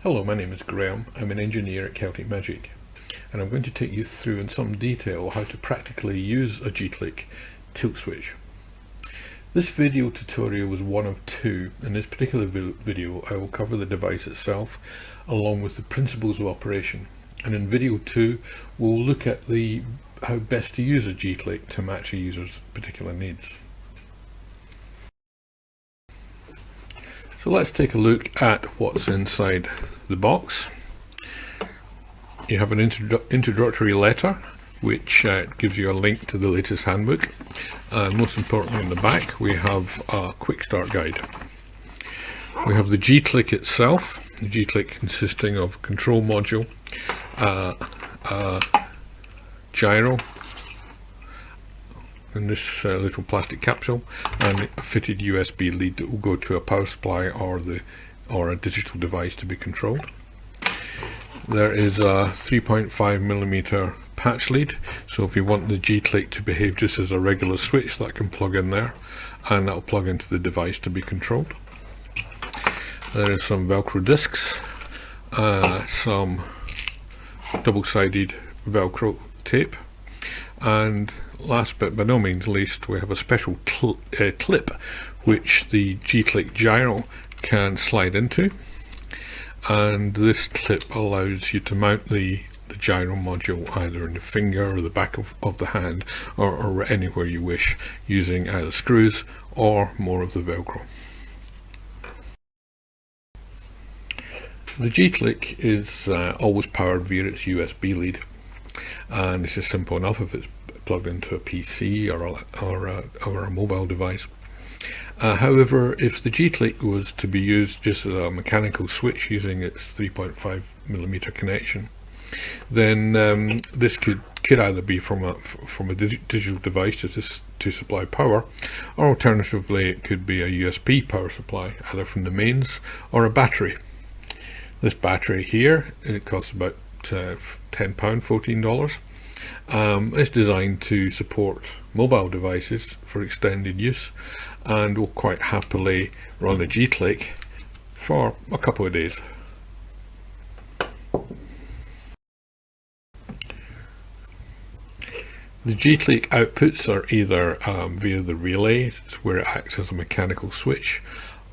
Hello, my name is Graham. I'm an engineer at Celtic Magic, and I'm going to take you through in some detail how to practically use a G-Click tilt switch. This video tutorial was one of two. In this particular video I will cover the device itself along with the principles of operation, and in video 2 we'll look at how best to use a G-Click to match a user's particular needs. So let's take a look at what's inside the box. You have an introductory letter which gives you a link to the latest handbook, and most importantly in the back we have a quick start guide. We have the G-Click itself, the G-Click consisting of a control module, gyro in this little plastic capsule, and a fitted USB lead that will go to a power supply or a digital device to be controlled. There is a 3.5mm patch lead, so if you want the G-Click to behave just as a regular switch, that can plug in there and that will plug into the device to be controlled. There is some Velcro discs, some double-sided Velcro tape, and last but by no means least, we have a special clip which the G-Click gyro can slide into, and this clip allows you to mount the gyro module either in the finger or the back of the hand, or anywhere you wish, using either screws or more of the Velcro. The G-Click is always powered via its USB lead, and this is simple enough if it's plugged into a PC or a mobile device. However, if the G-Click was to be used just as a mechanical switch using its 3.5mm connection, then this could either be from a digital device to supply power, or alternatively it could be a USB power supply either from the mains or a battery. This battery here, it costs about £10, $14. It's designed to support mobile devices for extended use, and will quite happily run a G-Click for a couple of days. The G-Click outputs are either via the relay, where it acts as a mechanical switch,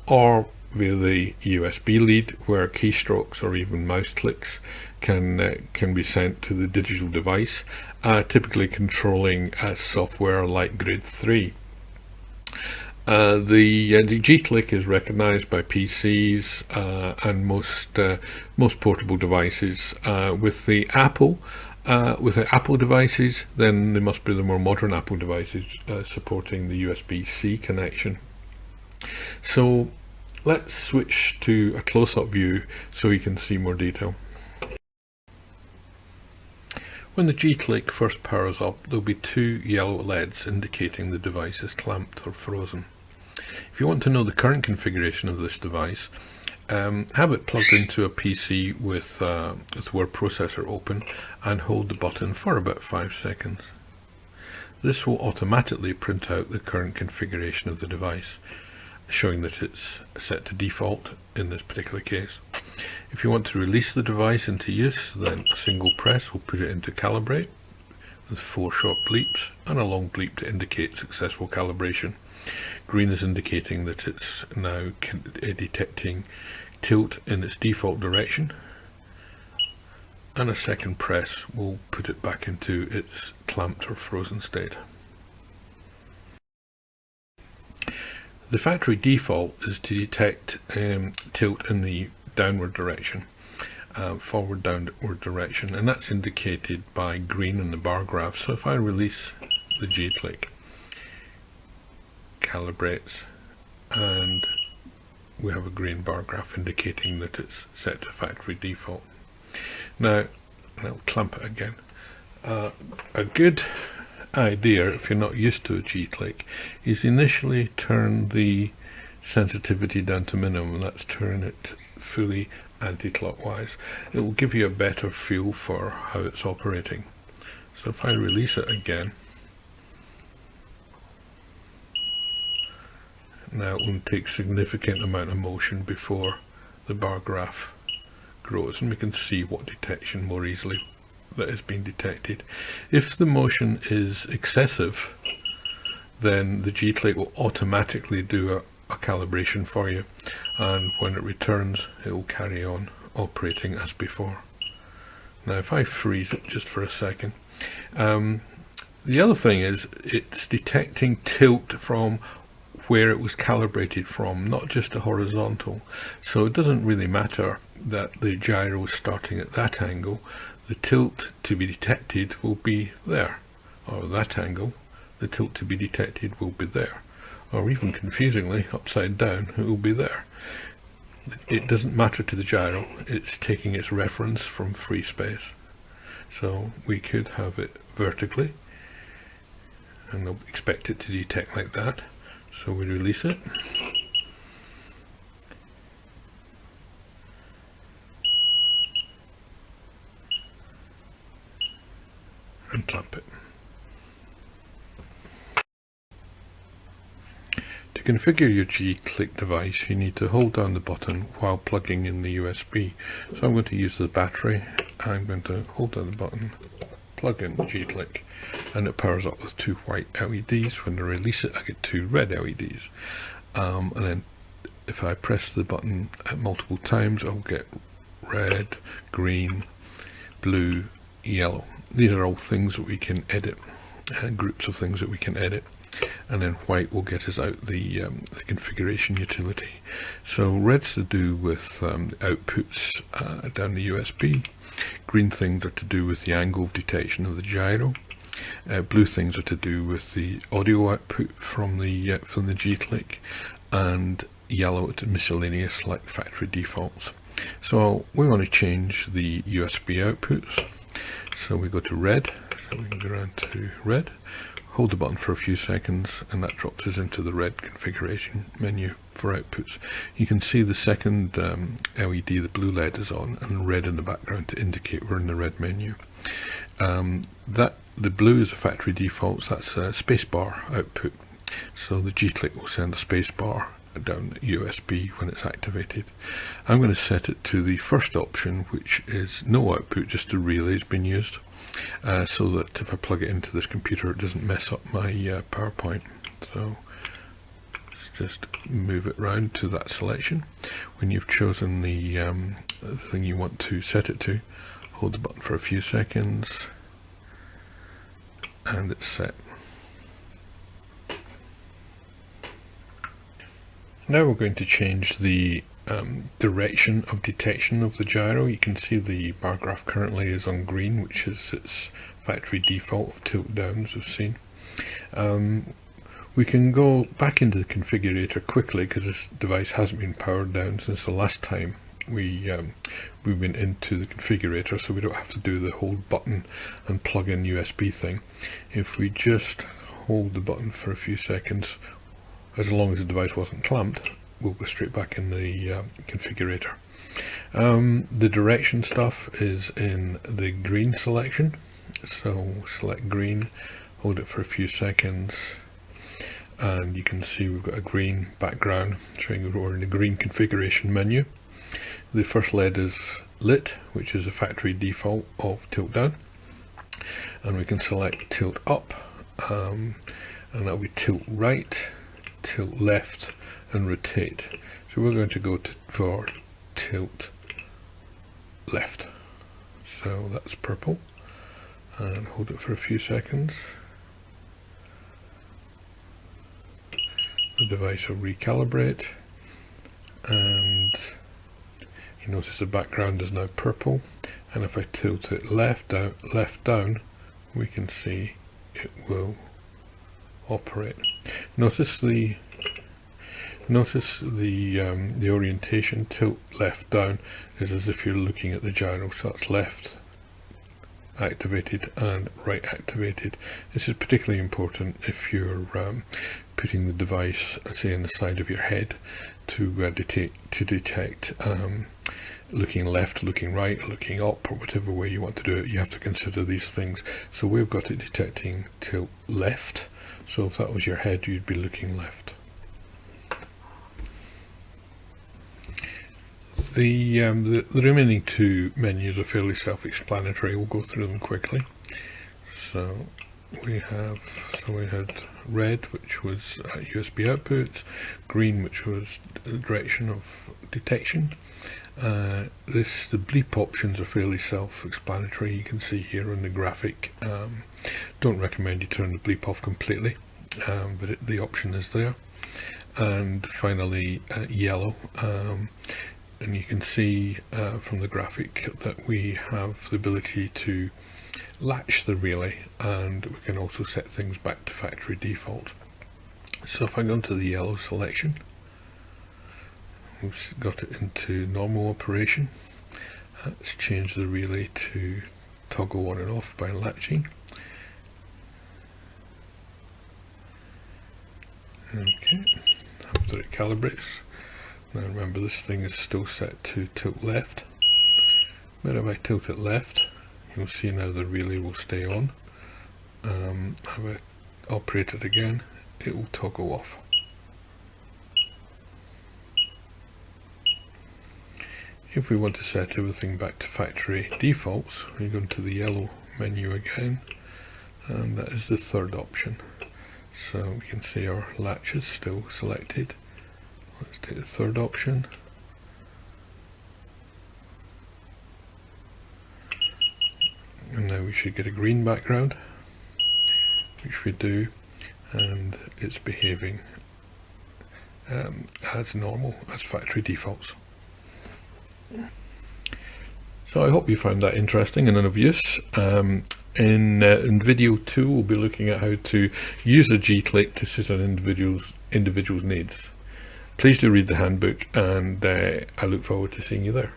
or via the USB lead, where keystrokes or even mouse clicks can be sent to the digital device, typically controlling software like Grid 3. The G-Click is recognized by PCs and most portable devices. With the Apple devices, then they must be the more modern Apple devices supporting the USB-C connection. So let's switch to a close-up view so you can see more detail. When the G-Click first powers up, there will be two yellow LEDs indicating the device is clamped or frozen. If you want to know the current configuration of this device, have it plugged into a PC with word processor open and hold the button for about 5 seconds. This will automatically print out the current configuration of the device, showing that it's set to default in this particular case. If you want to release the device into use, then a single press will put it into calibrate with 4 short bleeps and a long bleep to indicate successful calibration. Green is indicating that it's now detecting tilt in its default direction, and a second press will put it back into its clamped or frozen state. The factory default is to detect tilt in the downward direction, forward downward direction, and that's indicated by green in the bar graph. So if I release the G-Click, calibrates, and we have a green bar graph indicating that it's set to factory default. Now I'll clamp it again. A good idea, if you're not used to a G-Click, is initially turn the sensitivity down to minimum. That's turn it fully anti-clockwise. It will give you a better feel for how it's operating. So if I release it again, now it will take significant amount of motion before the bar graph grows, and we can see what detection more easily that is being detected. If the motion is excessive, then the G-click will automatically do a calibration for you, and when it returns it will carry on operating as before. Now if I freeze it just for a second, the other thing is it's detecting tilt from where it was calibrated from, not just a horizontal. So it doesn't really matter that the gyro is starting at that angle. The tilt to be detected will be there, or that angle. The tilt to be detected will be there, or even confusingly upside down, it will be there. It doesn't matter to the gyro, it's taking its reference from free space. So we could have it vertically, and they'll expect it to detect like that. So we release it. And clamp it. To configure your G-click device, you need to hold down the button while plugging in the USB. So I'm going to use the battery. I'm going to hold down the button, plug in the G-click, and it powers up with 2 white LEDs. When I release it, I get 2 red LEDs. And then if I press the button multiple times, I'll get red, green, blue, yellow. These are all things that we can edit, groups of things that we can edit. And then white will get us out the configuration utility. So red's to do with outputs down the USB. Green things are to do with the angle of detection of the gyro. Blue things are to do with the audio output from the G-click, and yellow to miscellaneous like factory defaults. So we want to change the USB outputs. So we go to red. So we can go around to red. Hold the button for a few seconds, and that drops us into the red configuration menu for outputs. You can see the second LED, the blue LED, is on, and red in the background to indicate we're in the red menu. The blue is a factory default, so that's a spacebar output. So the G-click will send a spacebar down the USB when it's activated. I'm going to set it to the first option, which is no output, just a relay has been used. So that if I plug it into this computer, it doesn't mess up my PowerPoint. So let's just move it round to that selection. When you've chosen the thing you want to set it to, hold the button for a few seconds, and it's set. Now we're going to change the direction of detection of the gyro. You can see the bar graph currently is on green, which is its factory default of tilt down, as we've seen. We can go back into the configurator quickly because this device hasn't been powered down since the last time we went into the configurator, so we don't have to do the hold button and plug in USB thing. If we just hold the button for a few seconds, as long as the device wasn't clamped, we'll go straight back in the configurator. The direction stuff is in the green selection. So select green, hold it for a few seconds, and you can see we've got a green background showing we're in the green configuration menu. The first LED is lit, which is a factory default of tilt down, and we can select tilt up, and that'll be tilt right, tilt left, and rotate. So we're going to go for tilt left. So that's purple, and hold it for a few seconds. The device will recalibrate, and you notice the background is now purple, and if I tilt it left down, we can see it will operate. Notice the orientation. Tilt left down is as if you're looking at the gyro, so that's left activated and right activated. This is particularly important if you're putting the device, say, in the side of your head to detect looking left, looking right, looking up, or whatever way you want to do it. You have to consider these things. So we've got it detecting tilt left. So if that was your head, you'd be looking left. The remaining two menus are fairly self-explanatory. We'll go through them quickly. So we had red, which was USB outputs, green, which was the direction of detection. The bleep options are fairly self-explanatory. You can see here in the graphic. Don't recommend you turn the bleep off completely, but the option is there. And finally yellow, and you can see from the graphic that we have the ability to latch the relay, and we can also set things back to factory default. So if I go into the yellow selection, we've got it into normal operation. Let's change the relay to toggle on and off by latching. Okay, after it calibrates. Now remember, this thing is still set to tilt left, but if I tilt it left, you'll see now the relay will stay on. If I operate it again, it will toggle off. If we want to set everything back to factory defaults, we go into the yellow menu again, and that is the third option. So we can see our latch is still selected. Let's take the third option. And now we should get a green background, which we do, and it's behaving as normal, as factory defaults. So I hope you found that interesting and of use. In video 2, we'll be looking at how to use a G-click to suit an individual's needs. Please do read the handbook, and I look forward to seeing you there.